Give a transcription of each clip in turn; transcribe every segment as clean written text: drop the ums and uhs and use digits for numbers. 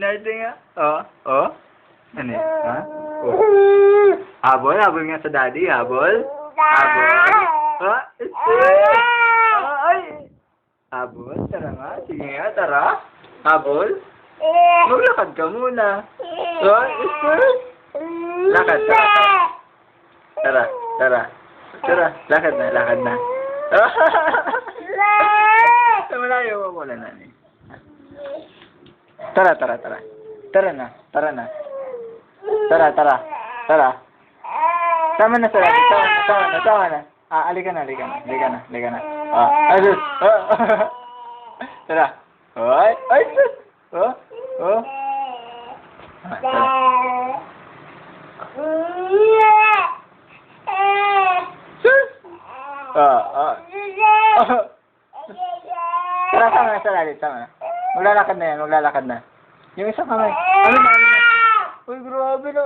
ginarte nga. Oh, oh. Ano yan? Ha? Oh. Habol, habol nga sa daddy, habol. Habol. Ha? Ay! Habol, tara nga. Sige nga, tara. Habol. Maglakad ka muna. Lakad, tara. Tara, tara. Tara, lakad na, lakad na. Malayo mo muna na. Tara, tara, tara. Tara na, tara na. Tara, tara, tara. Tama na sa labi, tama na, tama na, tama na. Alika na, alika na, alika na, alika na. Ayos. Tara. Ay, ay, sus. Oh, oh. Tara. Sus. Tara, tama na sa labi, tama na. Maglalakad na yan, maglalakad na. Yung isang kamay. Ano na, ano na. Uy, grabe na.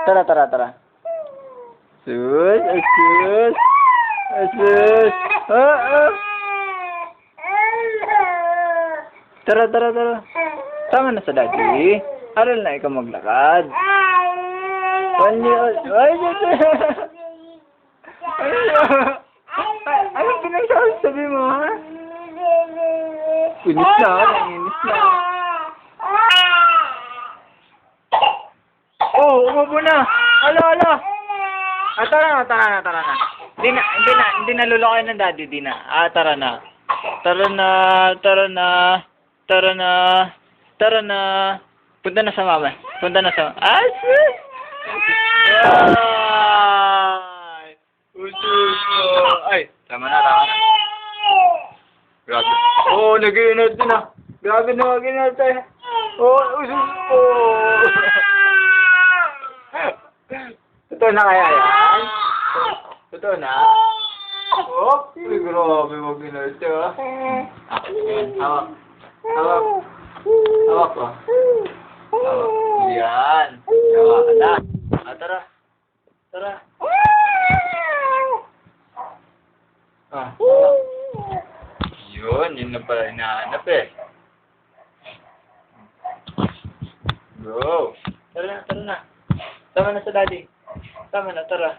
Tara, tara, tara. Sus, sus. Sus. Tara, tara, tara. Tama na sa daddy. Aral na ikaw maglakad. Ay, ano pinagsasabi mo, ha? Inis na, inis na. Oh, umubo na. Alo, alo. Tara na, tara na, tara na. Hindi na lulukoy ng daddy, di na. Tara na. Tara na, tara na. Tara na. Tara na. Punta na sa mama. Punta na sa mama. Sus! Ay! Usus ko. Ay, tama na, tama na. Grabe. Oh, nag-iinat din ah. Grabe na mag-iinat eh. Oh, usus ko. Totoo na kaya yan? Totoo na? Oh, ay, grabe mag-iinat ah. Hawak. Hawak. Hawak ko. Hawak. Yan. Hawak ka na. Tara. Tara. Yun na pala hinahanap eh. Go. Tara na, tara na. Tama na sa daddy. Tama na, tara.